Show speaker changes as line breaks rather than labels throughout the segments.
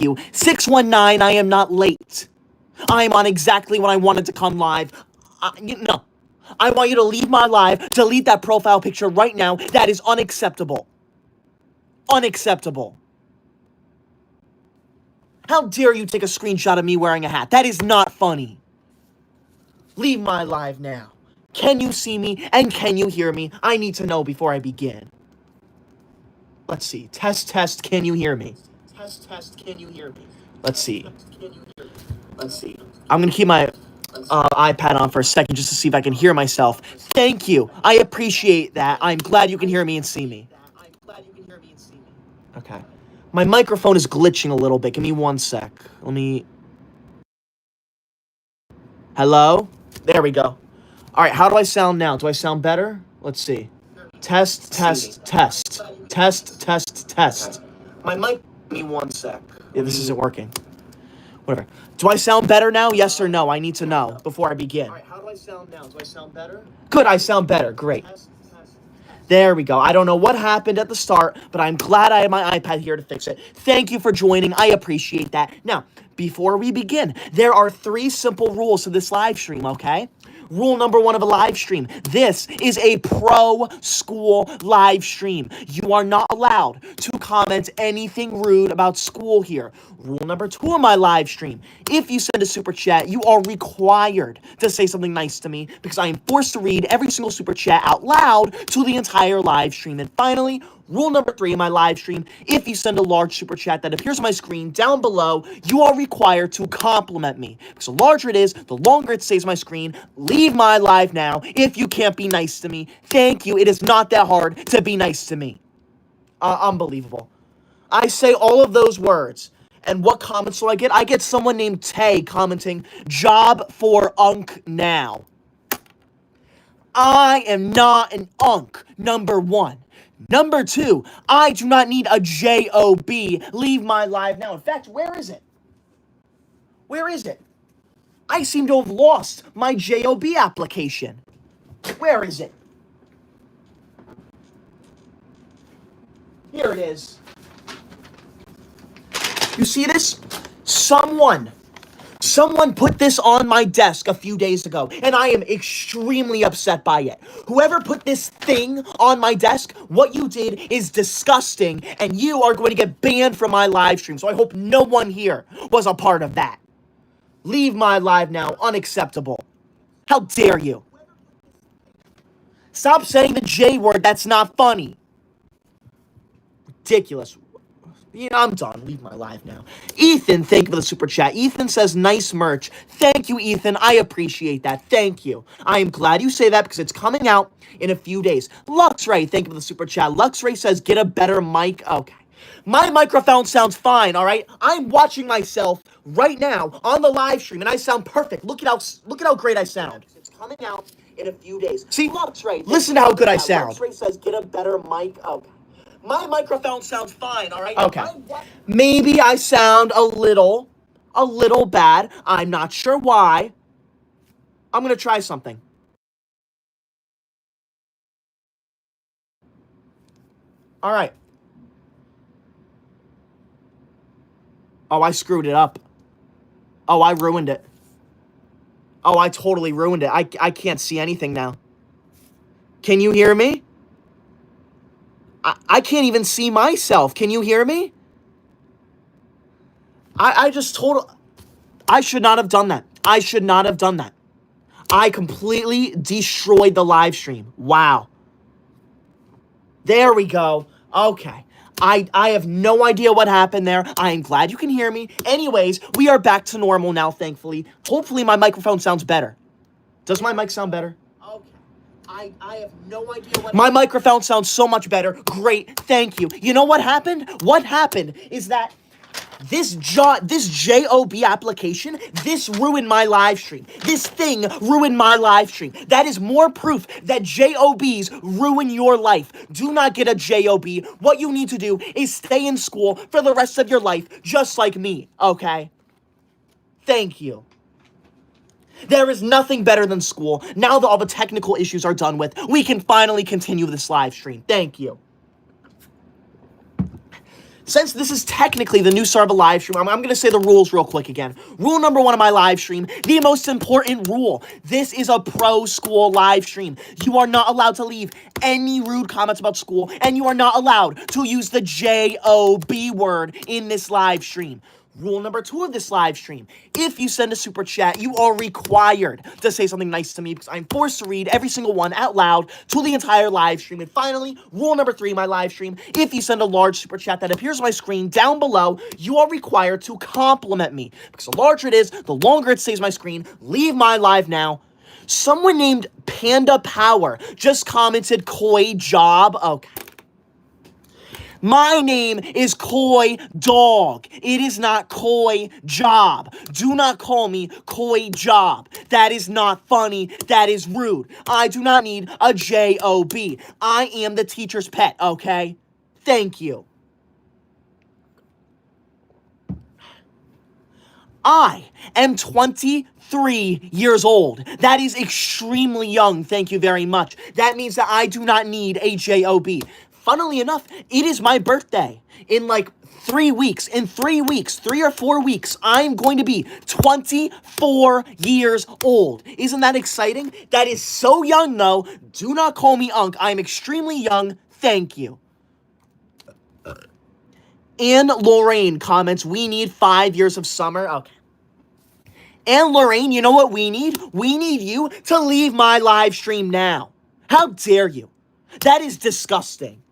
you. 619, I am not late. I am on exactly when I wanted to come live. No. I want you to leave my live, delete that profile picture right now. That is unacceptable. Unacceptable. How dare you take a screenshot of me wearing a hat? That is not funny. Leave my live now. Can you see me and can you hear me? I need to know before I begin. Let's see. Test, test, can you hear me? Test, test, can you hear me? Let's see. Let's see. I'm going to keep my iPad on for a second just to see if I can hear myself. Thank you. I appreciate that. I'm glad you can hear me and see me. Okay. My microphone is glitching a little bit. Give me 1 sec. Let me... Hello? There we go. All right, how do I sound now? Do I sound better? Let's see. Test, test, test. Test, test, test. My mic... Give me 1 sec. Yeah, this isn't working. Whatever. Do I sound better now? Yes or no? I need to know before I begin. All right, how do I sound now? Do I sound better? Good, I sound better. Great. There we go. I don't know what happened at the start, but I'm glad I have my iPad here to fix it. Thank you for joining. I appreciate that. Now, before we begin, there are 3 simple rules to this live stream, okay? Rule number 1 of a live stream. This is a pro-school live stream. You are not allowed to comment anything rude about school here. Rule number 2 of my live stream. If you send a super chat, you are required to say something nice to me because I am forced to read every single super chat out loud to the entire live stream. And finally, rule number 3 of my live stream, if you send a large super chat that appears on my screen down below, you are required to compliment me. Because the larger it is, the longer it stays on my screen. Leave my live now if you can't be nice to me. Thank you. It is not that hard to be nice to me. Unbelievable. I say all of those words. And what comments do I get? I get someone named Tay commenting, job for Unk now. I am not an Unk, number 1. Number 2, I do not need a J-O-B. Leave my live now. In fact, where is it? Where is it? I seem to have lost my J-O-B application. Where is it? Here it is. You see this? Someone put this on my desk a few days ago, and I am extremely upset by it. Whoever put this thing on my desk, what you did is disgusting, and you are going to get banned from my live stream, so I hope no one here was a part of that. Leave my live now. Unacceptable. How dare you? Stop saying the J word. That's not funny. Ridiculous. Yeah, I'm done. Leave my live now. Ethan, thank you for the super chat. Ethan says, nice merch. Thank you, Ethan. I appreciate that. Thank you. I am glad you say that because it's coming out in a few days. Luxray, thank you for the super chat. Luxray says, get a better mic. Okay. My microphone sounds fine, all right? I'm watching myself right now on the live stream, and I sound perfect. Look at how great I sound. It's coming out in a few days. See, Luxray, listen to how good I sound. Luxray says, get a better mic. Okay. My microphone sounds fine, all right? Okay. Maybe I sound a little bad. I'm not sure why. I'm going to try something. All right. Oh, I screwed it up. Oh, I ruined it. Oh, I totally ruined it. I can't see anything now. Can you hear me? I can't even see myself. Can you hear me? I should not have done that. I should not have done that. I completely destroyed the live stream. Wow. There we go. Okay. I have no idea what happened there. I am glad you can hear me. Anyways, we are back to normal now, thankfully. Hopefully my microphone sounds better. Does my mic sound better? Okay. I have no idea what... My microphone sounds so much better. Great. Thank you. You know what happened? What happened is that this J-O-B application, this ruined my live stream. This thing ruined my live stream. That is more proof that J-O-Bs ruin your life. Do not get a J-O-B. What you need to do is stay in school for the rest of your life, just like me, okay? Thank you. There is nothing better than school. Now that all the technical issues are done with, we can finally continue this live stream. Thank you. Since this is technically the new start of a live stream, I'm going to say the rules real quick again. Rule number 1 of my live stream, the most important rule. This is a pro school live stream. You are not allowed to leave any rude comments about school, and you are not allowed to use the J-O-B word in this live stream. Rule number 2 of this live stream, if you send a super chat, you are required to say something nice to me because I'm forced to read every single one out loud to the entire live stream. And finally, rule number 3 of my live stream, if you send a large super chat that appears on my screen down below, you are required to compliment me because the larger it is, the longer it stays on my screen. Leave my live now. Someone named Panda Power just commented Koi Job. Okay. My name is Koi Dog. It is not Koi Job. Do not call me Koi Job. That is not funny. That is rude. I do not need a J-O-B. I am the teacher's pet, okay? Thank you. I am 23 years old. That is extremely young. Thank you very much. That means that I do not need a J-O-B. Funnily enough, it is my birthday in like 3 weeks. In 3 weeks, 3 or 4 weeks, I'm going to be 24 years old. Isn't that exciting? That is so young, though. Do not call me Unc. I'm extremely young. Thank you. And Lorraine comments, we need 5 years of summer. Okay. And Lorraine, you know what we need? We need you to leave my live stream now. How dare you? That is disgusting.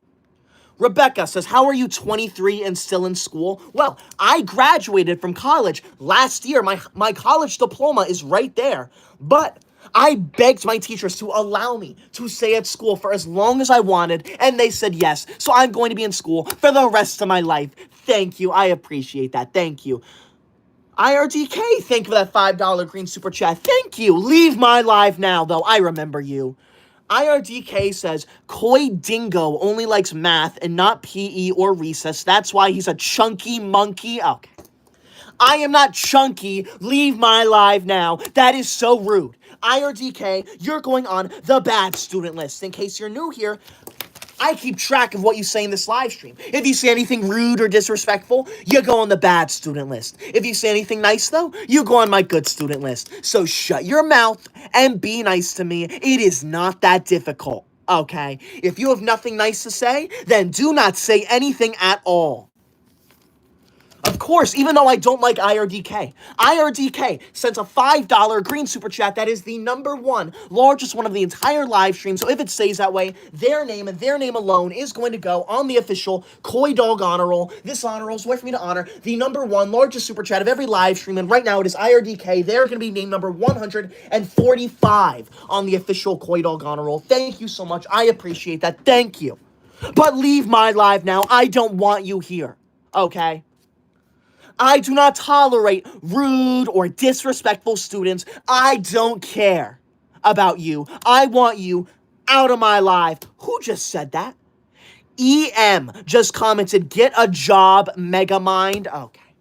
Rebecca says, how are you 23 and still in school? Well, I graduated from college last year. My college diploma is right there. But I begged my teachers to allow me to stay at school for as long as I wanted, and they said yes. So I'm going to be in school for the rest of my life. Thank you. I appreciate that. Thank you. IRDK, thank you for that $5 green super chat. Thank you. Leave my live now, though. I remember you. IRDK says, Koi Dingo only likes math and not PE or recess. That's why he's a chunky monkey. Okay. I am not chunky. Leave my live now. That is so rude. IRDK, you're going on the bad student list. In case you're new here, I keep track of what you say in this live stream. If you say anything rude or disrespectful, you go on the bad student list. If you say anything nice, though, you go on my good student list. So shut your mouth and be nice to me. It is not that difficult, okay? If you have nothing nice to say, then do not say anything at all. Of course, even though I don't like IRDK sent a $5 green super chat. That is the #1 largest one of the entire live stream. So if it stays that way, their name and their name alone is going to go on the official Koi Dog honor roll. This honor roll is a way for me to honor the #1 largest super chat of every live stream. And right now it is IRDK. They're going to be named number 145 on the official Koi Dog honor roll. Thank you so much. I appreciate that. Thank you. But leave my live now. I don't want you here. Okay? I do not tolerate rude or disrespectful students. I don't care about you. I want you out of my life. Who just said that? EM just commented, get a job, Megamind. Okay.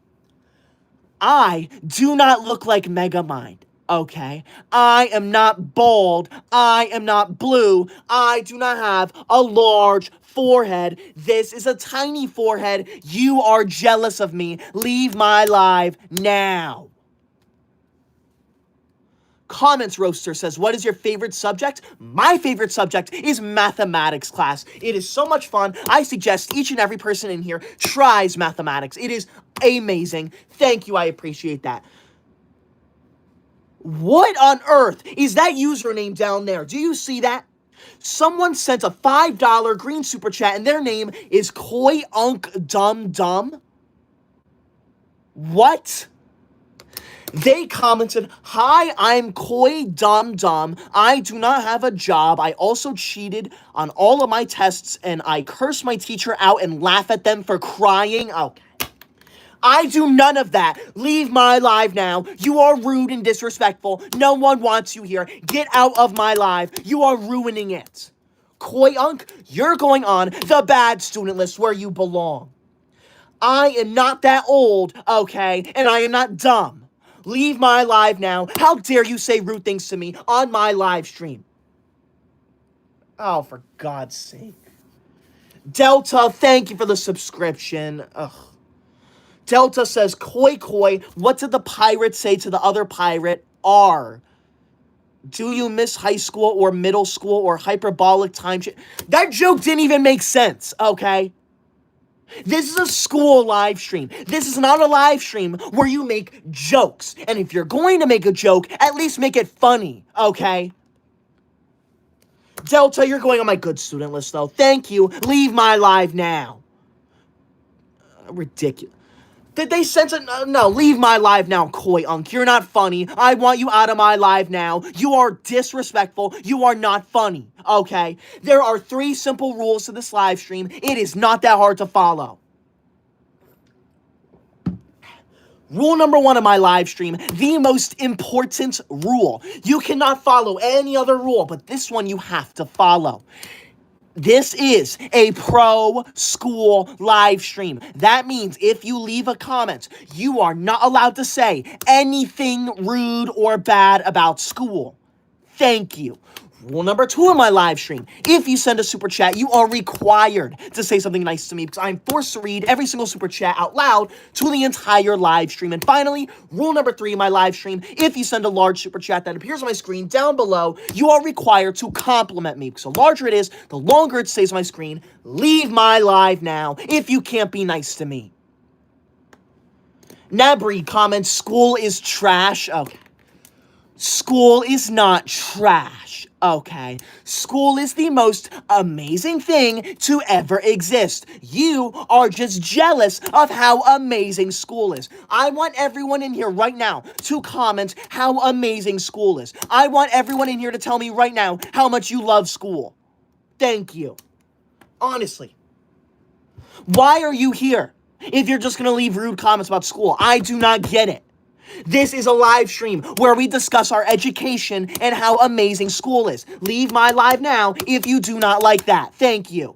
I do not look like Megamind. Okay, I am not bald. I am not blue. I do not have a large forehead. This is a tiny forehead. You are jealous of me. Leave my live now. Comments Roaster says, what is your favorite subject? My favorite subject is mathematics class. It is so much fun. I suggest each and every person in here tries mathematics. It is amazing. Thank you. I appreciate that. What on earth is that username down there? Do you see that? Someone sent a $5 green super chat and their name is Koi Unk Dum Dum. What? They commented, hi, I'm Koi Dum Dum. I do not have a job. I also cheated on all of my tests and I curse my teacher out and laugh at them for crying. Okay. I do none of that. Leave my live now. You are rude and disrespectful. No one wants you here. Get out of my live. You are ruining it. Koi Unk, you're going on the bad student list where you belong. I am not that old, okay? And I am not dumb. Leave my live now. How dare you say rude things to me on my live stream? Oh, for God's sake. Delta, thank you for the subscription. Ugh. Delta says, Koi Koi, what did the pirate say to the other pirate? R. Do you miss high school or middle school or hyperbolic time? That joke didn't even make sense, okay? This is a school live stream. This is not a live stream where you make jokes. And if you're going to make a joke, at least make it funny, okay? Delta, you're going on my good student list, though. Thank you. Leave my live now. Ridiculous. Did they censor? No, leave my live now, Koi Unk. You're not funny. I want you out of my live now. You are disrespectful. You are not funny, okay? There are 3 simple rules to this live stream. It is not that hard to follow. Rule number 1 of my live stream, the most important rule. You cannot follow any other rule, but this one you have to follow. This is a pro-school live stream. That means if you leave a comment, you are not allowed to say anything rude or bad about school. Thank you. Rule number 2 of my live stream. If you send a super chat, you are required to say something nice to me because I'm forced to read every single super chat out loud to the entire live stream. And finally, rule number 3 of my live stream. If you send a large super chat that appears on my screen down below, you are required to compliment me because the larger it is, the longer it stays on my screen. Leave my live now if you can't be nice to me. Nabri comments, school is trash. Okay. School is not trash, okay? School is the most amazing thing to ever exist. You are just jealous of how amazing school is. I want everyone in here right now to comment how amazing school is. I want everyone in here to tell me right now how much you love school. Thank you. Honestly. Why are you here if you're just going to leave rude comments about school? I do not get it. This is a live stream where we discuss our education and how amazing school is. Leave my live now if you do not like that. Thank you.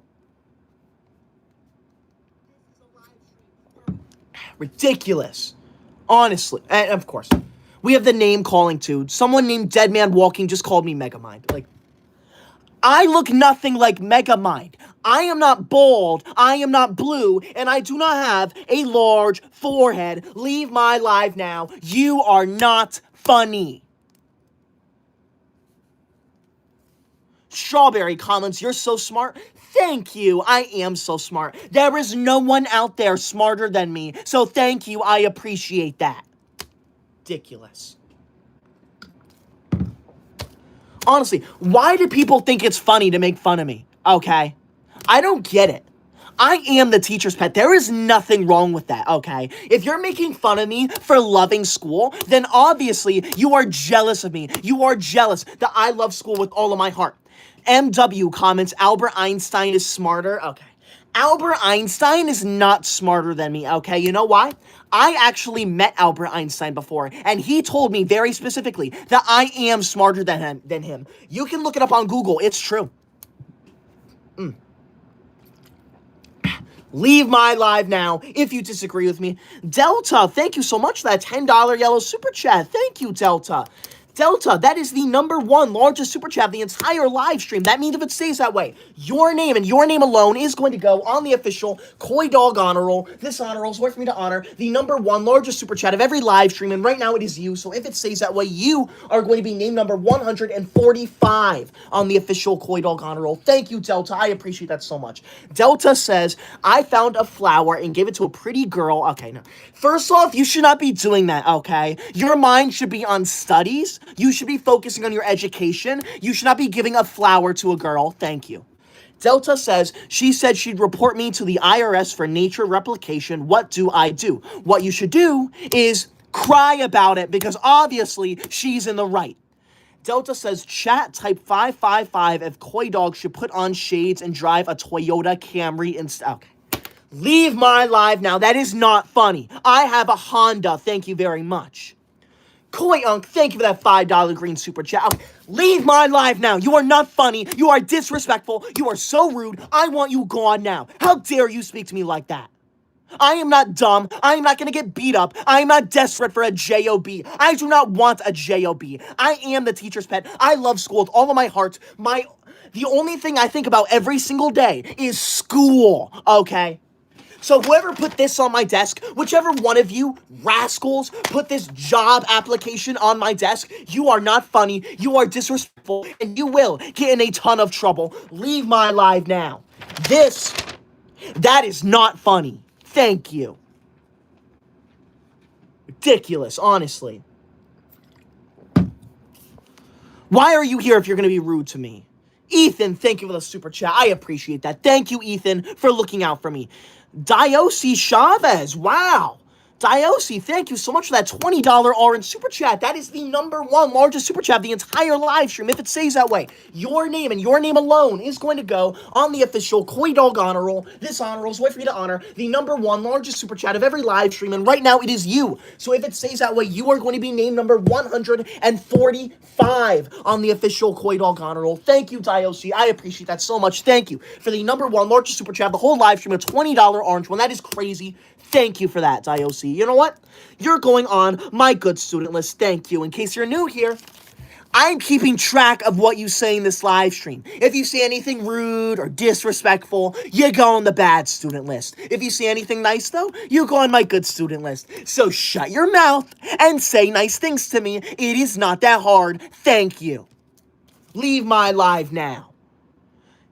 Ridiculous. Honestly. And of course, we have the name calling too. Someone named Deadman Walking just called me Megamind. Like, I look nothing like Megamind. I am not bald, I am not blue, and I do not have a large forehead. Leave my live now. You are not funny. Strawberry comments, you're so smart. Thank you, I am so smart. There is no one out there smarter than me, so thank you, I appreciate that. Ridiculous. Honestly, why do people think it's funny to make fun of me? Okay? I don't get it. I am the teacher's pet. There is nothing wrong with that, okay? If you're making fun of me for loving school, then obviously you are jealous of me. You are jealous that I love school with all of my heart. MW comments, Albert Einstein is smarter. Okay. Albert Einstein is not smarter than me, okay? You know why? I actually met Albert Einstein before, and he told me very specifically that I am smarter than him. You can look it up on Google. It's true. Leave my live now if you disagree with me. Delta, thank you so much for that $10 yellow super chat. Thank you, Delta. Delta, that is the #1 largest super chat of the entire live stream. That means if it stays that way, your name and your name alone is going to go on the official Koi Dog honor roll. This honor roll is worth for me to honor the #1 largest super chat of every live stream, and right now it is you. So if it stays that way, you are going to be named number 145 on the official Koi Dog honor roll. Thank you, Delta. I appreciate that so much. Delta says, I found a flower and gave it to a pretty girl. Okay, no. First off, you should not be doing that, okay? Your mind should be on studies. You should be focusing on your education. You should not be giving a flower to a girl. Thank you. Delta says, she said she'd report me to the IRS for nature replication. What do I do? What you should do is cry about it because obviously she's in the right. Delta says, chat type 555 if Koi Dog should put on shades and drive a Toyota Camry instead. Okay. Leave my live now. That is not funny. I have a Honda. Thank you very much. Koi Unk, thank you for that $5 green super chat. Okay, leave my live now. You are not funny. You are disrespectful. You are so rude. I want you gone now. How dare you speak to me like that? I am not dumb. I am not going to get beat up. I am not desperate for a job. I do not want a job. I am the teacher's pet. I love school with all of my heart. The only thing I think about every single day is school, okay? So whoever put this on my desk, whichever one of you rascals put this job application on my desk, you are not funny, you are disrespectful, and you will get in a ton of trouble. Leave my live now. That is not funny. Thank you. Ridiculous, honestly. Why are you here if you're going to be rude to me? Ethan, thank you for the super chat. I appreciate that. Thank you, Ethan, for looking out for me. Diosi Chavez, wow. Diosi, thank you so much for that $20 orange super chat. That is the #1 largest super chat of the entire live stream. If it stays that way, your name and your name alone is going to go on the official Koi Dog honor roll. This honor roll is a way for me to honor the #1 largest super chat of every live stream, and right now it is you. So if it stays that way, you are going to be named number 145 on the official Koi Dog honor roll. Thank you, Diosi. I appreciate that so much. Thank you for the #1 largest super chat of the whole live stream, a $20 orange one. That is crazy. Thank you for that, Diosi. You know what? You're going on my good student list. Thank you. In case you're new here, I'm keeping track of what you say in this live stream. If you say anything rude or disrespectful, you go on the bad student list. If you say anything nice, though, you go on my good student list. So shut your mouth and say nice things to me. It is not that hard. Thank you. Leave my live now.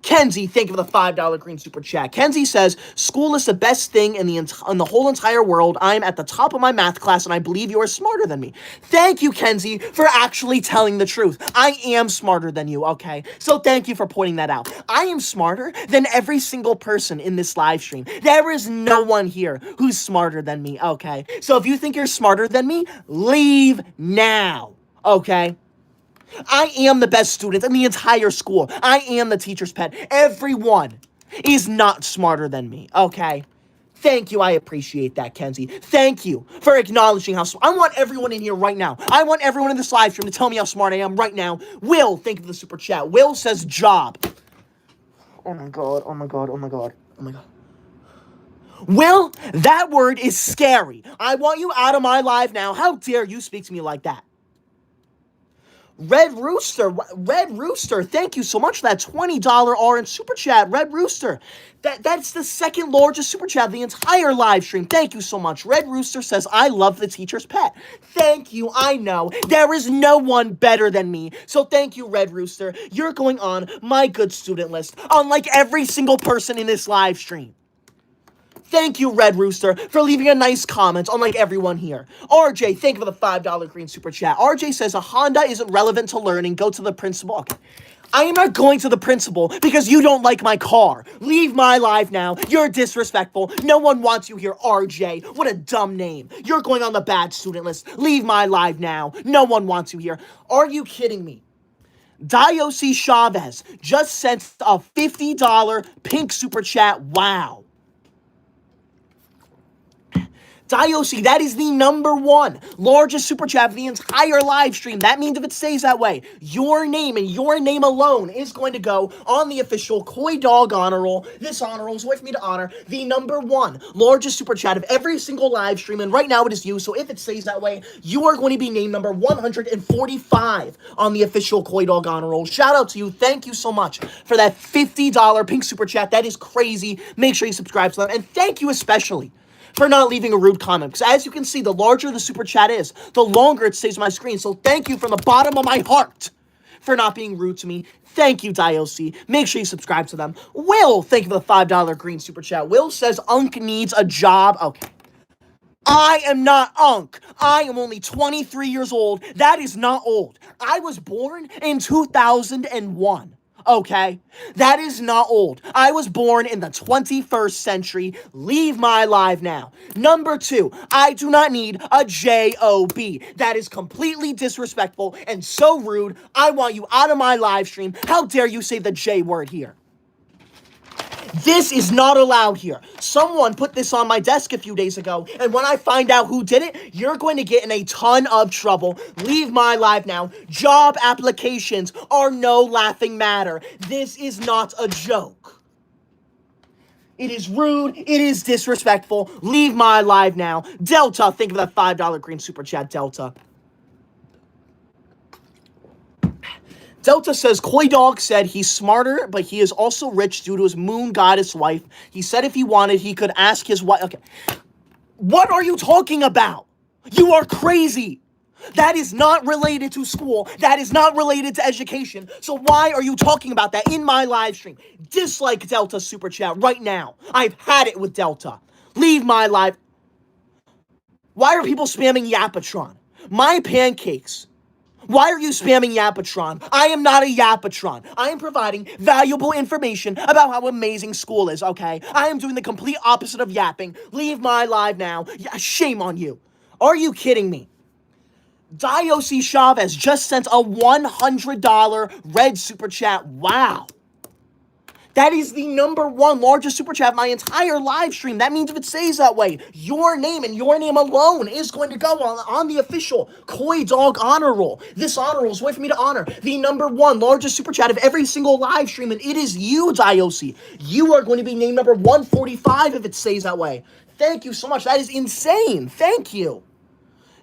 Kenzie, thank you for the $5 green super chat. Kenzie says, school is the best thing in the whole entire world. I'm at the top of my math class, and I believe you are smarter than me. Thank you, Kenzie, for actually telling the truth. I am smarter than you, okay? So thank you for pointing that out. I am smarter than every single person in this live stream. There is no one here who's smarter than me, okay? So if you think you're smarter than me, leave now, okay? I am the best student in the entire school. I am the teacher's pet. Everyone is not smarter than me, okay? Thank you. I appreciate that, Kenzie. Thank you for acknowledging how smart. I want everyone in here right now. I want everyone in this live stream to tell me how smart I am right now. Will, thank you for the super chat. Will says job. Oh my god, oh my god, oh my god, oh my god. Will, that word is scary. I want you out of my live now. How dare you speak to me like that? Red Rooster, thank you so much for that $20 orange super chat. Red Rooster, that's the second largest super chat of the entire live stream. Thank you so much. Red Rooster says, I love the teacher's pet. Thank you, I know. There is no one better than me. So thank you, Red Rooster. You're going on my good student list, unlike every single person in this live stream. Thank you, Red Rooster, for leaving a nice comment, unlike everyone here. RJ, thank you for the $5 green super chat. RJ says, a Honda isn't relevant to learning. Go to the principal. Okay. I am not going to the principal because you don't like my car. Leave my live now. You're disrespectful. No one wants you here, RJ. What a dumb name. You're going on the bad student list. Leave my live now. No one wants you here. Are you kidding me? Diosi Chavez just sent a $50 pink super chat. Wow. Diosi, that is the #1 largest super chat of the entire live stream. That means if it stays that way, your name and your name alone is going to go on the official Koi Dog honor roll. This honor roll is a way for me to honor the #1 largest super chat of every single live stream, and right now it is you. So if it stays that way, you are going to be named number 145 on the official Koi Dog honor roll. Shout out to you. Thank you so much for that $50 pink super chat. That is crazy. Make sure you subscribe to that, and thank you especially for not leaving a rude comment, because as you can see, the larger the super chat is, the longer it stays on my screen. So thank you from the bottom of my heart for not being rude to me. Thank you, Diosi. Make sure you subscribe to them. Will, thank you for the $5 green super chat. Will says Unk needs a job. Okay. I am not Unk. I am only 23 years old. That is not old. I was born in 2001. Okay? That is not old. I was born in the 21st century. Leave my live now. #2, I do not need a J-O-B. That is completely disrespectful and so rude. I want you out of my live stream. How dare you say the J word here? This is not allowed here. Someone put this on my desk a few days ago, and when I find out who did it, you're going to get in a ton of trouble. Leave my live now. Job applications are no laughing matter. This is not a joke. It is rude. It is disrespectful. Leave my live now. Delta, think of that $5 green super chat, Delta. Delta says, Koi Dog said he's smarter, but he is also rich due to his moon goddess wife. He said if he wanted, he could ask his wife. Okay. What are you talking about? You are crazy. That is not related to school. That is not related to education. So why are you talking about that in my live stream? Dislike Delta Super Chat right now. I've had it with Delta. Leave my live. Why are people spamming Yapatron? My pancakes. Why are you spamming Yapatron? I am not a Yapatron. I am providing valuable information about how amazing school is, okay? I am doing the complete opposite of yapping. Leave my live now. Yeah, shame on you. Are you kidding me? Diosi Chavez just sent a $100 red super chat. Wow. That is the #1 largest super chat of my entire live stream. That means if it stays that way, your name and your name alone is going to go on the official Koi Dog honor roll. This honor roll is a way for me to honor the #1 largest super chat of every single live stream, and it is you, Diosi. You are going to be named number 145 if it stays that way. Thank you so much. That is insane. Thank you.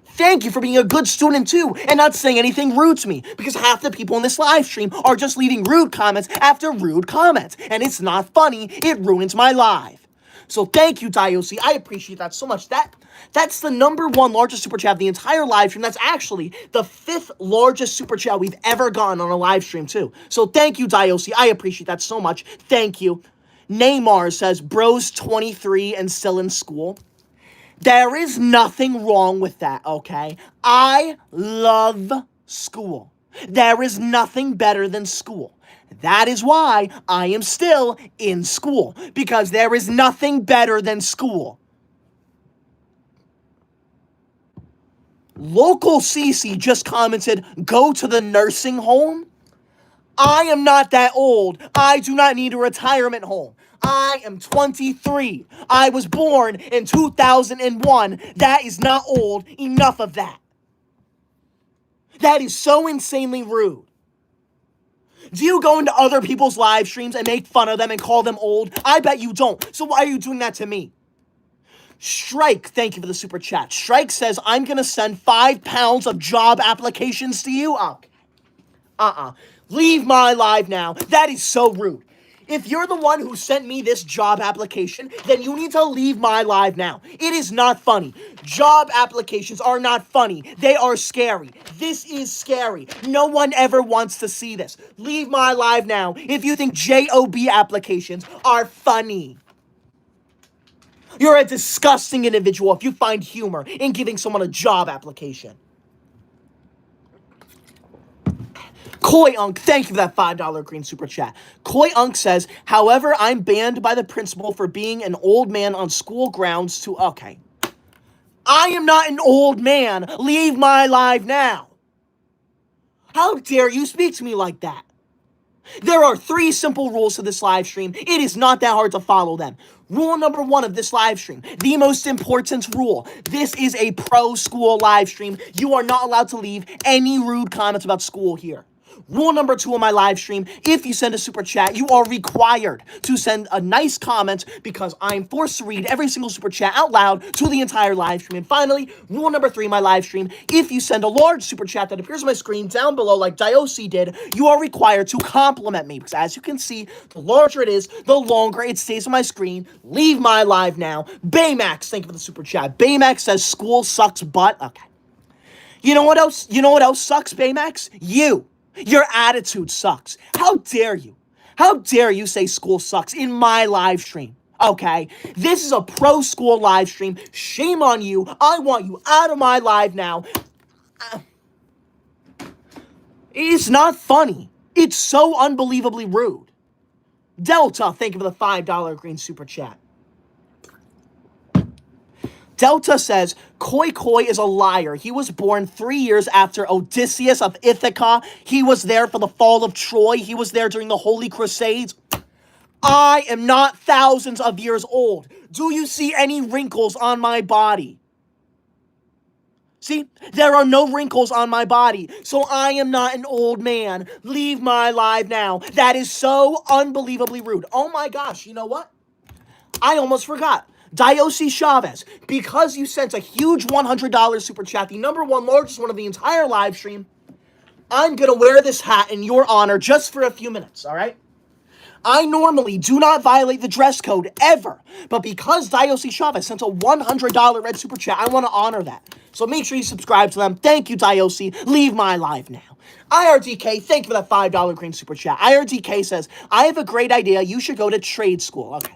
Thank you for being a good student too, and not saying anything rude to me, because half the people in this live stream are just leaving rude comments after rude comments, and it's not funny. It ruins my live. So thank you, Diosi. I appreciate that so much. That's the #1 largest super chat of the entire live stream. That's actually the 5th largest super chat we've ever gotten on a live stream too. So thank you, Diosi. I appreciate that so much. Thank you. Neymar says, bro's 23 and still in school. There is nothing wrong with that, okay? I love school. There is nothing better than school. That is why I am still in school, because there is nothing better than school. Local CC just commented, go to the nursing home. I am not that old. I do not need a retirement home. I am 23. I was born in 2001. That is not old. Enough of that. That is so insanely rude. Do you go into other people's live streams and make fun of them and call them old? I bet you don't. So why are you doing that to me? Strike, thank you for the super chat. Strike says, I'm going to send 5 pounds of job applications to you. Okay. Leave my live now. That is so rude. If you're the one who sent me this job application, then you need to leave my live now. It is not funny. Job applications are not funny. They are scary. This is scary. No one ever wants to see this. Leave my live now if you think JOB applications are funny. You're a disgusting individual if you find humor in giving someone a job application. Koi Unk, thank you for that $5 green super chat. Koi Unk says, however, I'm banned by the principal for being an old man on school grounds to... Okay. I am not an old man. Leave my live now. How dare you speak to me like that? There are 3 simple rules to this live stream. It is not that hard to follow them. Rule #1 of this live stream, the most important rule. This is a pro-school live stream. You are not allowed to leave any rude comments about school here. Rule #2 of my live stream, if you send a super chat, you are required to send a nice comment because I'm forced to read every single super chat out loud to the entire live stream. And finally, rule #3 of my live stream, if you send a large super chat that appears on my screen down below like Diosi did, you are required to compliment me because as you can see, the larger it is, the longer it stays on my screen. Leave my live now. Baymax, thank you for the super chat. Baymax says school sucks butt. Okay. You know what else? You know what else sucks, Baymax? You. Your attitude sucks. How dare you? How dare you say school sucks in my live stream? Okay? This is a pro-school live stream. Shame on you. I want you out of my live now. It's not funny. It's so unbelievably rude. Delta, thank you for the $5 green super chat. Delta says, Koi Koi is a liar. He was born 3 years after Odysseus of Ithaca. He was there for the fall of Troy. He was there during the Holy Crusades. I am not thousands of years old. Do you see any wrinkles on my body? See, there are no wrinkles on my body, so I am not an old man. Leave my live now. That is so unbelievably rude. Oh my gosh, you know what? I almost forgot. Diosi Chavez, because you sent a huge $100 super chat, the #1 largest one of the entire live stream, I'm going to wear this hat in your honor just for a few minutes, all right? I normally do not violate the dress code ever, but because Diocese Chavez sent a $100 red super chat, I want to honor that. So make sure you subscribe to them. Thank you, Diocese. Leave my live now. IRDK, thank you for that $5 green super chat. IRDK says, I have a great idea. You should go to trade school. Okay.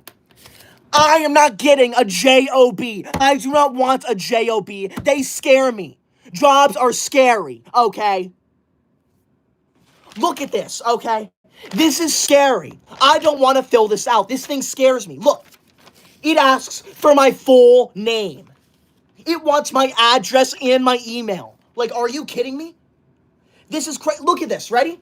I am not getting a job. I do not want a job. They scare me. Jobs are scary, okay? Look at this, okay? This is scary. I don't want to fill this out. This thing scares me. Look, it asks for my full name. It wants my address and my email. Like, are you kidding me? This is crazy. Look at this. Ready?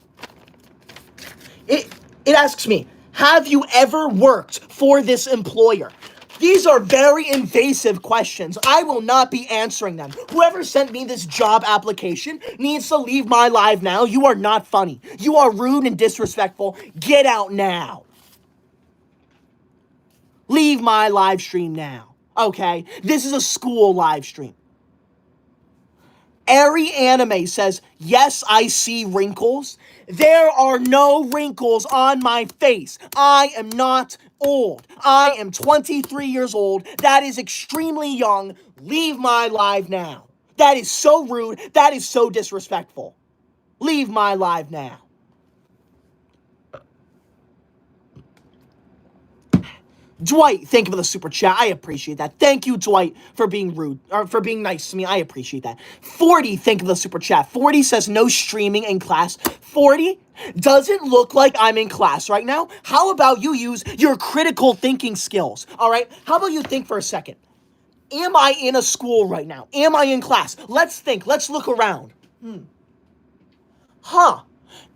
It asks me, have you ever worked for this employer? These are very invasive questions. I will not be answering them. Whoever sent me this job application needs to leave my live now. You are not funny. You are rude and disrespectful. Get out now. Leave my live stream now. Okay? This is a school live stream. Airy Anime says, yes, I see wrinkles. There are no wrinkles on my face. I am not old. I am 23 years old. That is extremely young. Leave my live now. That is so rude. That is so disrespectful. Leave my live now. Dwight, thank you for the super chat. I appreciate that. Thank you, Dwight, for being rude, or for being nice to me. I appreciate that. 40, thank you for the super chat. 40 says no streaming in class. 40, doesn't look like I'm in class right now. How about you use your critical thinking skills, all right? How about you think for a second? Am I in a school right now? Am I in class? Let's think. Let's look around.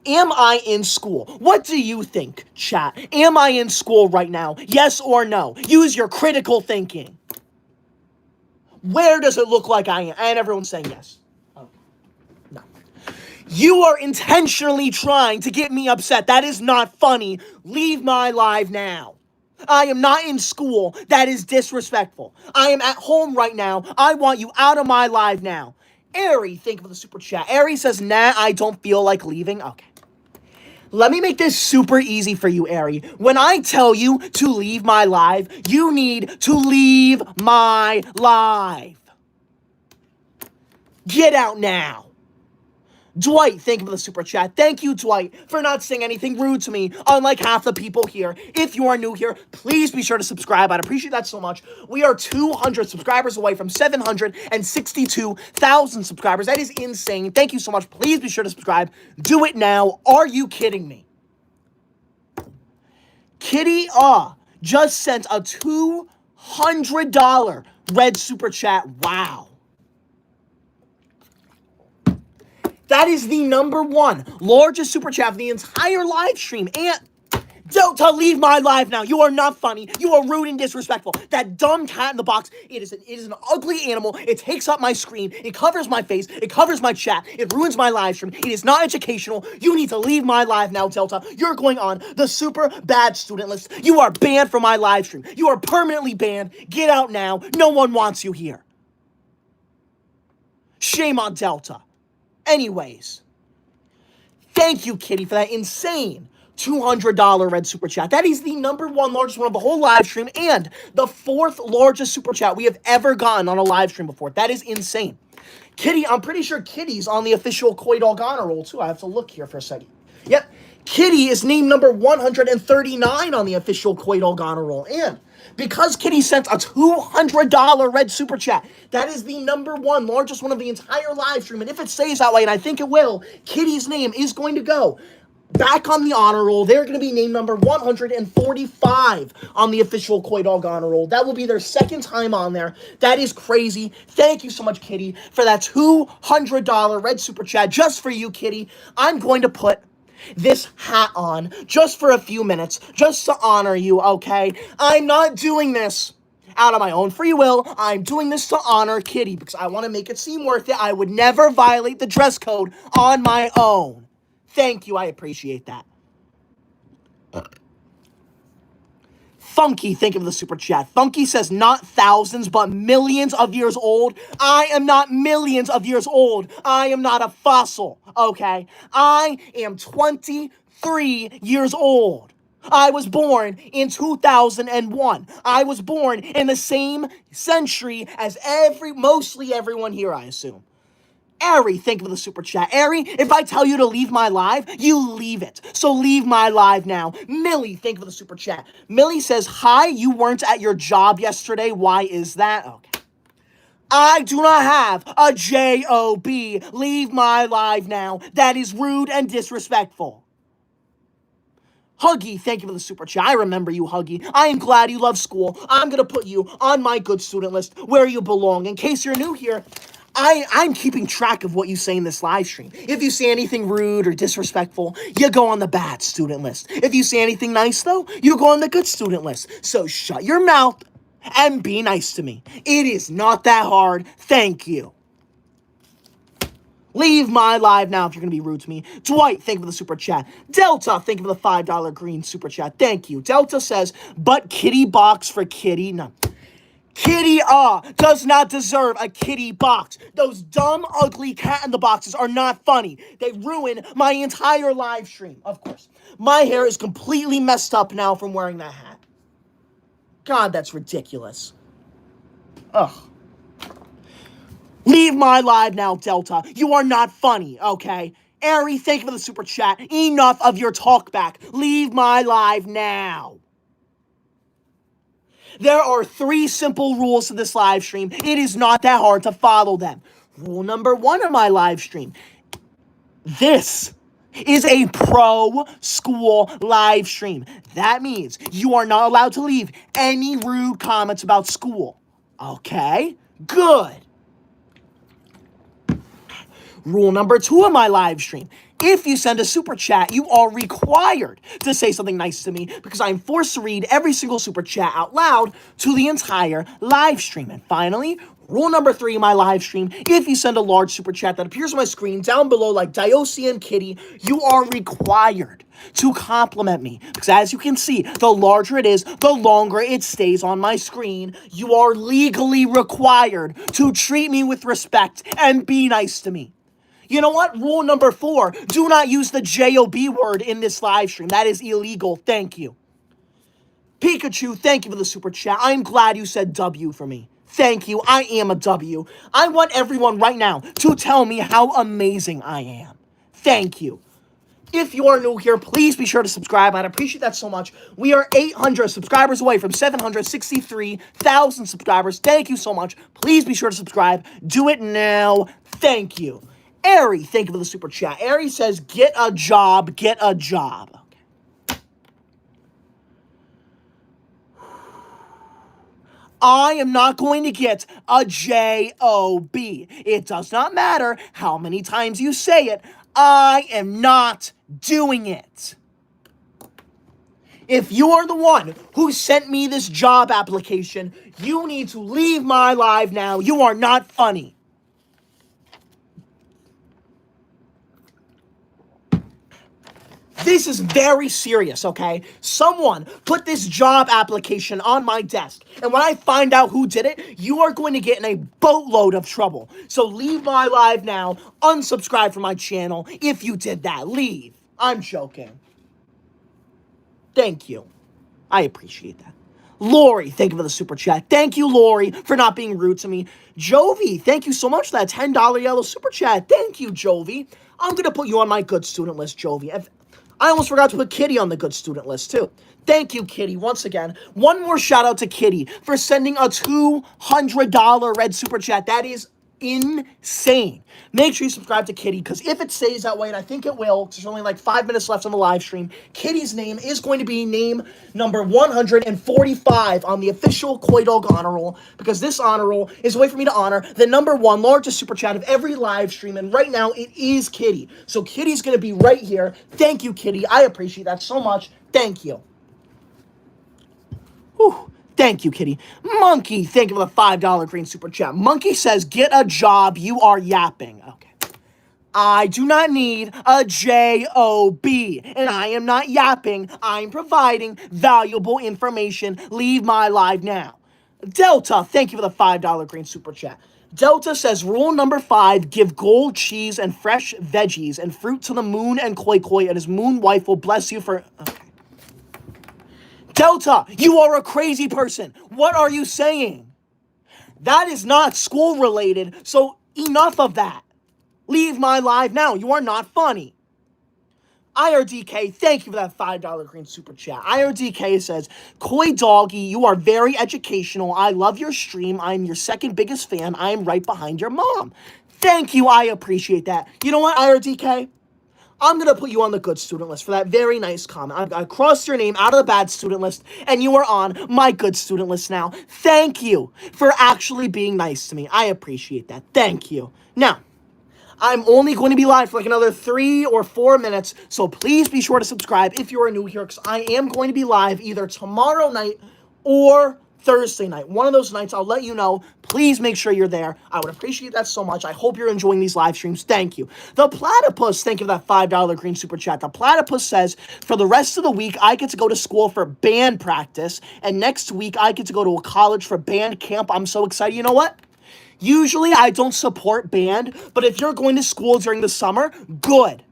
Am I in school? What do you think, chat? Am I in school right now? Yes or no? Use your critical thinking. Where does it look like I am? And everyone's saying yes. Oh, no. You are intentionally trying to get me upset. That is not funny. Leave my live now. I am not in school. That is disrespectful. I am at home right now. I want you out of my live now. Ari, thank you for the super chat. Ari says, nah, I don't feel like leaving. Okay. Let me make this super easy for you, Ari. When I tell you to leave my live, you need to leave my live. Get out now. Dwight, thank you for the super chat. Thank you, Dwight, for not saying anything rude to me, unlike half the people here. If you are new here, please be sure to subscribe. I'd appreciate that so much. We are 200 subscribers away from 762,000 subscribers. That is insane. Thank you so much. Please be sure to subscribe. Do it now. Are you kidding me? Kitty just sent a $200 red super chat. Wow. That is the #1 largest super chat of the entire live stream. And Delta, leave my live now. You are not funny. You are rude and disrespectful. That dumb cat in the box, it is an ugly animal. It takes up my screen. It covers my face. It covers my chat. It ruins my live stream. It is not educational. You need to leave my live now, Delta. You're going on the super bad student list. You are banned from my live stream. You are permanently banned. Get out now. No one wants you here. Shame on Delta. Anyways, thank you, Kitty, for that insane $200 red super chat. That is the #1 largest one of the whole live stream and the 4th largest super chat we have ever gotten on a live stream before. That is insane. Kitty, I'm pretty sure Kitty's on the official Koi Dog honor roll, too. I have to look here for a second. Yep. Kitty is named number 139 on the official Koi Dog honor roll. And because Kitty sent a $200 red super chat, that is the #1 largest one of the entire live stream. And if it stays that way, and I think it will, Kitty's name is going to go back on the honor roll. They're going to be named number 145 on the official Koi Dog honor roll. That will be their 2nd time on there. That is crazy. Thank you so much, Kitty, for that $200 red super chat. Just for you, Kitty, I'm going to put this hat on just for a few minutes, just to honor you, okay? I'm not doing this out of my own free will. I'm doing this to honor Kitty because I want to make it seem worth it. I would never violate the dress code on my own. Thank you. I appreciate that. Funky, think of the super chat. Funky says not thousands, but millions of years old. I am not millions of years old. I am not a fossil, okay? I am 23 years old. I was born in 2001. I was born in the same century as mostly everyone here, I assume. Ari, think of the super chat. Ari, if I tell you to leave my live, you leave it. So leave my live now. Millie, think of the super chat. Millie says, hi, you weren't at your job yesterday. Why is that? Okay. I do not have a job. Leave my live now. That is rude and disrespectful. Huggy, thank you for the super chat. I remember you, Huggy. I am glad you love school. I'm going to put you on my good student list where you belong. In case you're new here, I'm keeping track of what you say in this live stream. If you say anything rude or disrespectful, you go on the bad student list. If you say anything nice, though, you go on the good student list. So shut your mouth and be nice to me. It is not that hard. Thank you. Leave my live now if you're going to be rude to me. Dwight, thank you for the super chat. Delta, thank you for the $5 green super chat. Thank you. Delta says, but kitty box for kitty. No. Kitty does not deserve a kitty box. Those dumb, ugly cat in the boxes are not funny. They ruin my entire live stream. Of course. My hair is completely messed up now from wearing that hat. God, that's ridiculous. Ugh. Leave my live now, Delta. You are not funny, okay? Ari, thank you for the super chat. Enough of your talk back. Leave my live now. There are 3 simple rules to this live stream. It is not that hard to follow them. Rule number 1 of my live stream. This is a pro-school live stream. That means you are not allowed to leave any rude comments about school. Okay? Good. Rule number 2 of my live stream. If you send a super chat, you are required to say something nice to me because I'm forced to read every single super chat out loud to the entire live stream. And finally, rule number 3 of my live stream, if you send a large super chat that appears on my screen down below like Diocian Kitty, you are required to compliment me. Because as you can see, the larger it is, the longer it stays on my screen. You are legally required to treat me with respect and be nice to me. You know what? Rule number 4, do not use the JOB word in this live stream. That is illegal. Thank you. Pikachu, thank you for the super chat. I'm glad you said W for me. Thank you. I am a W. I want everyone right now to tell me how amazing I am. Thank you. If you are new here, please be sure to subscribe. I'd appreciate that so much. We are 800 subscribers away from 763,000 subscribers. Thank you so much. Please be sure to subscribe. Do it now. Thank you. Ari, thank you for the super chat. Ari says, get a job, get a job. Okay. I am not going to get a job. It does not matter how many times you say it. I am not doing it. If you are the one who sent me this job application, you need to leave my live now. You are not funny. This is very serious, okay? Someone put this job application on my desk, and when I find out who did it, you are going to get in a boatload of trouble. So leave my live now, unsubscribe from my channel if you did that. Leave. I'm joking. Thank you. I appreciate that. Lori, thank you for the super chat. Thank you, Lori, for not being rude to me. Jovi, thank you so much for that $10 yellow super chat. Thank you, Jovi. I'm going to put you on my good student list, Jovi. I almost forgot to put Kitty on the good student list, too. Thank you, Kitty, once again. One more shout out to Kitty for sending a $200 red super chat. That is insane. Make sure you subscribe to Kitty, because if it stays that way, and I think it will, there's only like 5 minutes left on the live stream, Kitty's name is going to be name number 145 on the official Koi Dog honor roll, because this honor roll is a way for me to honor the number 1 largest super chat of every live stream, and right now it is Kitty. So Kitty's going to be right here. Thank you, Kitty. I appreciate that so much. Thank you. Whew. Thank you, Kitty. Monkey, thank you for the $5 green super chat. Monkey says, get a job, you are yapping. Okay. I do not need a job, and I am not yapping. I'm providing valuable information. Leave my live now. Delta, thank you for the $5 green super chat. Delta says, rule number 5, give gold cheese and fresh veggies and fruit to the moon and koi koi, and his moon wife will bless you for... Okay. Delta, you are a crazy person. What are you saying? That is not school related, so enough of that. Leave my live now. You are not funny. IRDK, thank you for that $5 green super chat. IRDK says, Koi Doggy, you are very educational. I love your stream. I'm your second biggest fan. I am right behind your mom. Thank you. I appreciate that. You know what, IRDK? I'm going to put you on the good student list for that very nice comment. I crossed your name out of the bad student list, and you are on my good student list now. Thank you for actually being nice to me. I appreciate that. Thank you. Now, I'm only going to be live for like another 3 or 4 minutes, so please be sure to subscribe if you are new here, because I am going to be live either tomorrow night or Thursday night. One of those nights, I'll let you know. Please make sure you're there. I would appreciate that so much. I hope you're enjoying these live streams. Thank you. The Platypus, thank you for that $5 green super chat. The Platypus says, for the rest of the week, I get to go to school for band practice, and next week, I get to go to a college for band camp. I'm so excited. You know what? Usually, I don't support band, but if you're going to school during the summer, good.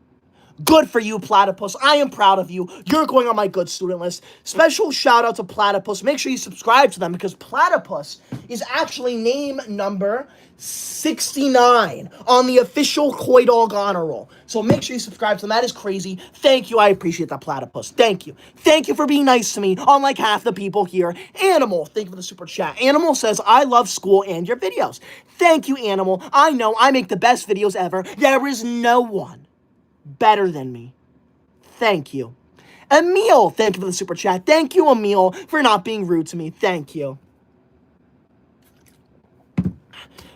Good for you, Platypus. I am proud of you. You're going on my good student list. Special shout out to Platypus. Make sure you subscribe to them because Platypus is actually name number 69 on the official Koi Dog honor roll. So make sure you subscribe to them. That is crazy. Thank you. I appreciate that, Platypus. Thank you. Thank you for being nice to me, unlike half the people here. Animal, thank you for the super chat. Animal says, I love school and your videos. Thank you, Animal. I know I make the best videos ever. There is no one better than me. Thank you. Emil, thank you for the super chat. Thank you, Emil, for not being rude to me. Thank you.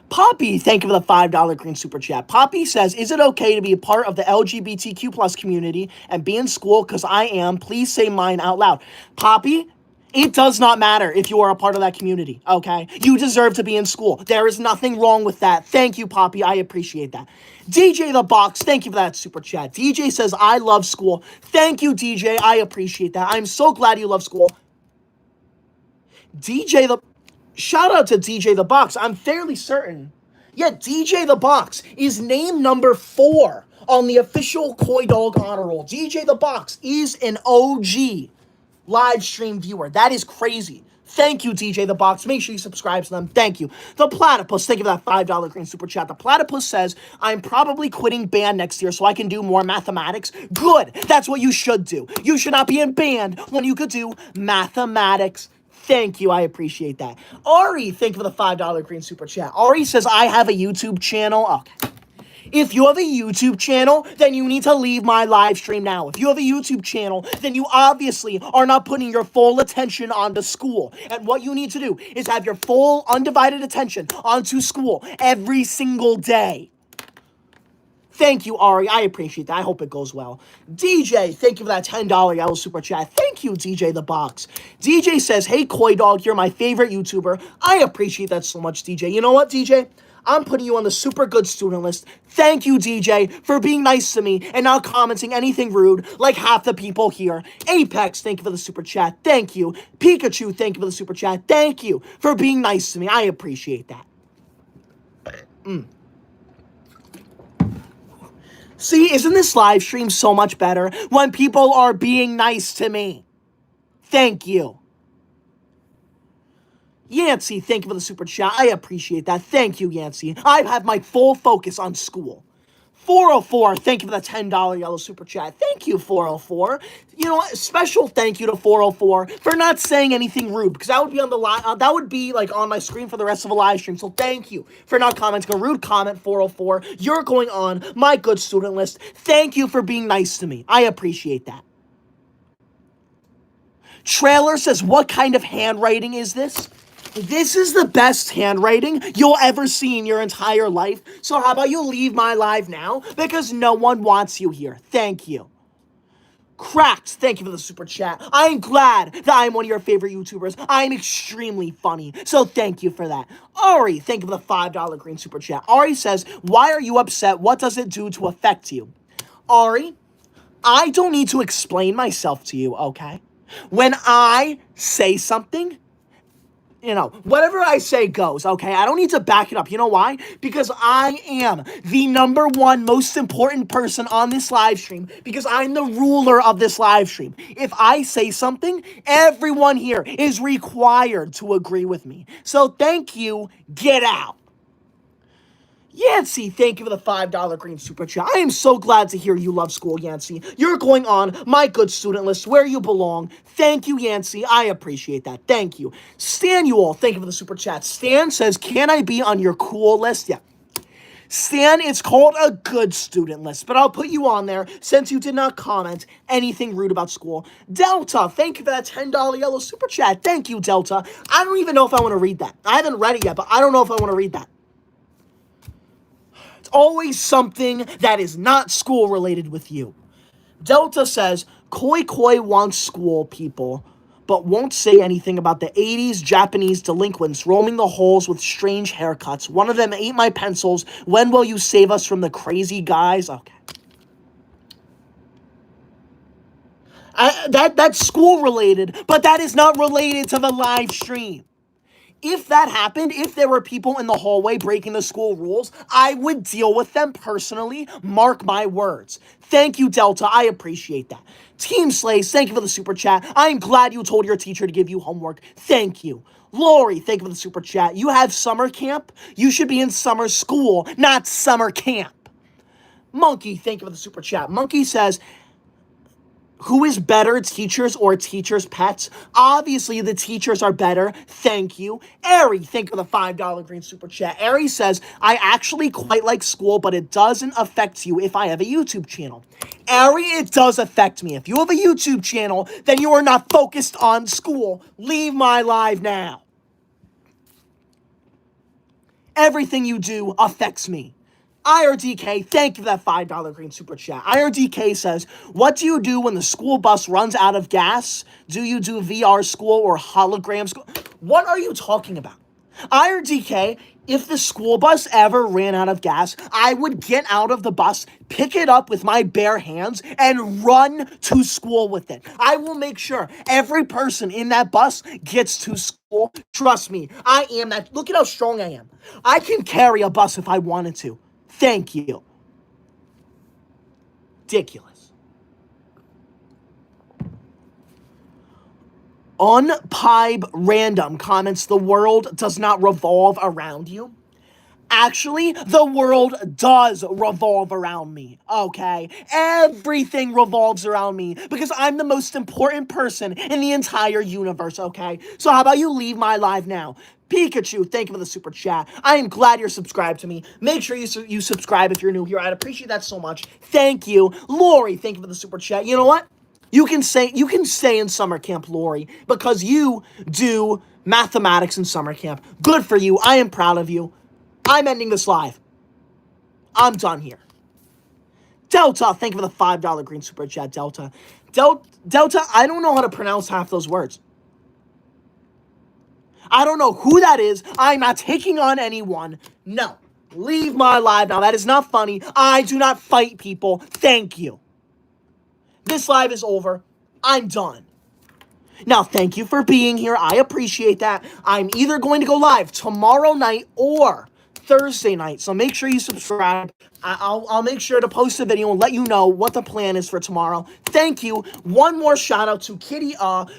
Poppy, thank you for the $5 green super chat. Poppy says, is it okay to be a part of the LGBTQ plus community and be in school? Because I am. Please say mine out loud. Poppy, it does not matter if you are a part of that community, okay? You deserve to be in school. There is nothing wrong with that. Thank you, Poppy. I appreciate that. DJ The Box, thank you for that super chat. DJ says, I love school. Thank you, DJ. I appreciate that. I'm so glad you love school. Shout out to DJ The Box. I'm fairly certain. Yeah, DJ The Box is name number 4 on the official Koi Dog honor roll. DJ The Box is an OG live stream viewer. That is crazy. Thank you, DJ The Box. Make sure you subscribe to them. Thank you. The Platypus, thank you for that $5 green super chat. The Platypus says, I'm probably quitting band next year so I can do more mathematics. Good. That's what you should do. You should not be in band when you could do mathematics. Thank you. I appreciate that. Ari, thank you for the $5 green super chat. Ari says, I have a YouTube channel. Okay. If you have a YouTube channel, then you need to leave my live stream now. If you have a YouTube channel, then you obviously are not putting your full attention onto school. And what you need to do is have your full undivided attention onto school every single day. Thank you, Ari. I appreciate that. I hope it goes well. DJ, thank you for that $10 yellow super chat. Thank you, DJ The Box. DJ says, hey, Koi Dog, you're my favorite YouTuber. I appreciate that so much, DJ. You know what, DJ? I'm putting you on the super good student list. Thank you, DJ, for being nice to me and not commenting anything rude like half the people here. Apex, thank you for the super chat. Thank you. Pikachu, thank you for the super chat. Thank you for being nice to me. I appreciate that. See, isn't this live stream so much better when people are being nice to me? Thank you. Yancey, thank you for the super chat. I appreciate that. Thank you, Yancey. I have my full focus on school. 404, thank you for the $10 yellow super chat. Thank you, 404. You know what? Special thank you to 404 for not saying anything rude, because that would be on the that would be like on my screen for the rest of the live stream. So thank you for not commenting a rude comment, 404. You're going on my good student list. Thank you for being nice to me. I appreciate that. Trailer says, what kind of handwriting is this? This is the best handwriting you'll ever see in your entire life. So how about you leave my live now? Because no one wants you here. Thank you. Cracked, thank you for the super chat. I am glad that I am one of your favorite YouTubers. I am extremely funny, so thank you for that. Ari, thank you for the $5 green super chat. Ari says, why are you upset? What does it do to affect you? Ari, I don't need to explain myself to you, okay? When I say something, whatever I say goes, okay? I don't need to back it up. You know why? Because I am the number one most important person on this live stream, because I'm the ruler of this live stream. If I say something, everyone here is required to agree with me. So thank you. Get out. Yancey, thank you for the $5 green super chat. I am so glad to hear you love school, Yancey. You're going on my good student list where you belong. Thank you, Yancey. I appreciate that. Thank you. Stan, you all, thank you for the super chat. Stan says, can I be on your cool list? Yeah. Stan, it's called a good student list, but I'll put you on there since you did not comment anything rude about school. Delta, thank you for that $10 yellow super chat. Thank you, Delta. I don't even know if I want to read that. I haven't read it yet, but I don't know if I want to read that. Always something that is not school related with you. Delta says, Koi Koi wants school people, but won't say anything about the 80s Japanese delinquents roaming the halls with strange haircuts. One of them ate my pencils. When will you save us from the crazy guys? Okay. That's school related, but that is not related to the live stream. If that happened, if there were people in the hallway breaking the school rules, I would deal with them personally. Mark my words. Thank you, Delta. I appreciate that. Team Slays, thank you for the super chat. I am glad you told your teacher to give you homework. Thank you. Lori, thank you for the super chat. You have summer camp? You should be in summer school, not summer camp. Monkey, thank you for the super chat. Monkey says, who is better, teachers or teachers' pets? Obviously, the teachers are better. Thank you. Ari, thank you for the $5 green super chat. Ari says, I actually quite like school, but it doesn't affect you if I have a YouTube channel. Ari, it does affect me. If you have a YouTube channel, then you are not focused on school. Leave my live now. Everything you do affects me. IRDK, thank you for that $5 green super chat. IRDK says, what do you do when the school bus runs out of gas? Do you do VR school or hologram school? What are you talking about? IRDK, if the school bus ever ran out of gas, I would get out of the bus, pick it up with my bare hands, and run to school with it. I will make sure every person in that bus gets to school. Trust me, I am that. Look at how strong I am. I can carry a bus if I wanted to. Thank you. Ridiculous. Unpipe Random comments, the world does not revolve around you. Actually, the world does revolve around me, okay? Everything revolves around me because I'm the most important person in the entire universe, okay? So how about you leave my live now? Pikachu, thank you for the super chat. I am glad you're subscribed to me. Make sure you subscribe if you're new here. I'd appreciate that so much. Thank you. Lori, thank you for the super chat. You know what? You can stay in summer camp, Lori, because you do mathematics in summer camp. Good for you. I am proud of you. I'm ending this live. I'm done here. Delta, thank you for the $5 green super chat, Delta. Delta, I don't know how to pronounce half those words. I don't know who that is. I'm not taking on anyone. No. Leave my live now. That is not funny. I do not fight people. Thank you. This live is over. I'm done. Now, thank you for being here. I appreciate that. I'm either going to go live tomorrow night or Thursday night, so make sure you subscribe. I'll make sure to post a video and let you know what the plan is for tomorrow. Thank you. One more shout out to Kitty.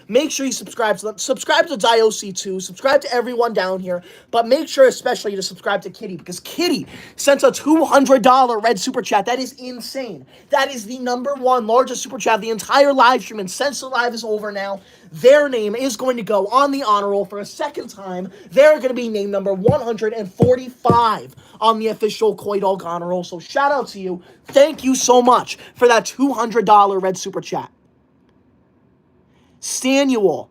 Make sure you subscribe to them. Subscribe to Dioc too. Subscribe to everyone down here, but make sure especially to subscribe to Kitty because Kitty sent a $200 red super chat. That is insane. That is the #1 largest super chat of the entire live stream, and since the live is over now, their name is going to go on the honor roll for a second time. They're going to be named number 145 on the official Koi Dog honor roll. So shout out to you. Thank you so much for that $200 red super chat. Stanuel,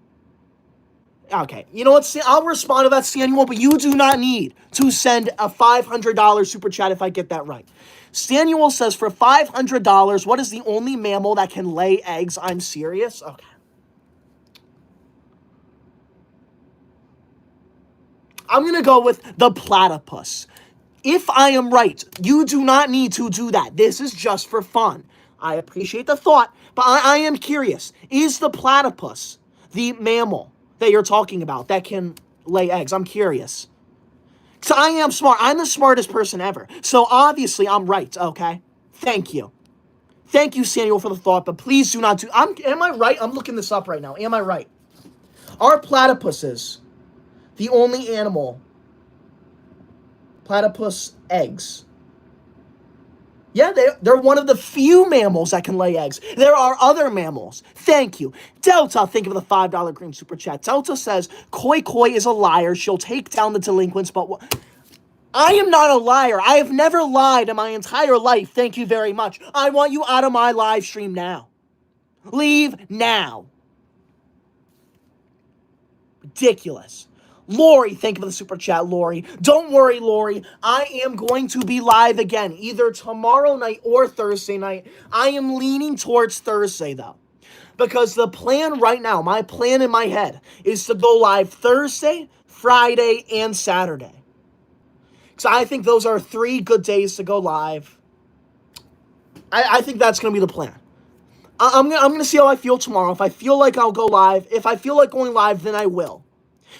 Okay, you know what? I'll respond to that, Samuel, but you do not need to send a $500 super chat if I get that right. Samuel says, for $500, what is the only mammal that can lay eggs? I'm serious? Okay. I'm going to go with the platypus. If I am right, you do not need to do that. This is just for fun. I appreciate the thought, but I am curious. Is the platypus the mammal that you're talking about that can lay eggs? I'm curious. So I am smart. I'm the smartest person ever. So obviously I'm right, okay? Thank you. Thank you, Samuel, for the thought, but please do not do... Am I right? I'm looking this up right now. Am I right? Are platypuses the only animal... Platypus eggs? Yeah, they're one of the few mammals that can lay eggs. There are other mammals. Thank you. Delta, think of the $5 green super chat. Delta says, Koi Koi is a liar. She'll take down the delinquents, but... I am not a liar. I have never lied in my entire life. Thank you very much. I want you out of my live stream now. Leave now. Ridiculous. Lori, thank you for the super chat, Lori. Don't worry, Lori. I am going to be live again, either tomorrow night or Thursday night. I am leaning towards Thursday, though. Because the plan right now, my plan in my head, is to go live Thursday, Friday, and Saturday. So I think those are 3 good days to go live. I think that's going to be the plan. I'm gonna see how I feel tomorrow. If I feel like I'll go live. If I feel like going live, then I will.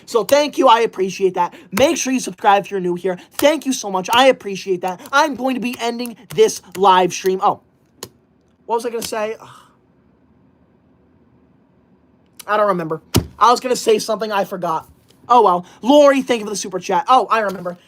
So thank you. I appreciate that. Make sure you subscribe if you're new here. Thank you so much. I appreciate that. I'm going to be ending this live stream. Oh, what was I going to say? I don't remember. I was going to say something. I forgot. Oh, well. Lori, thank you for the super chat. Oh, I remember.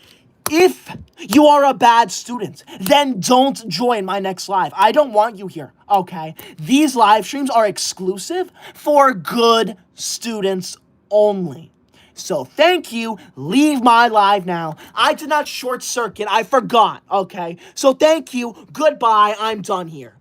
If you are a bad student, then don't join my next live. I don't want you here, okay? These live streams are exclusive for good students only. So thank you. Leave my live now. I did not short circuit. I forgot, okay? So thank you. Goodbye. I'm done here.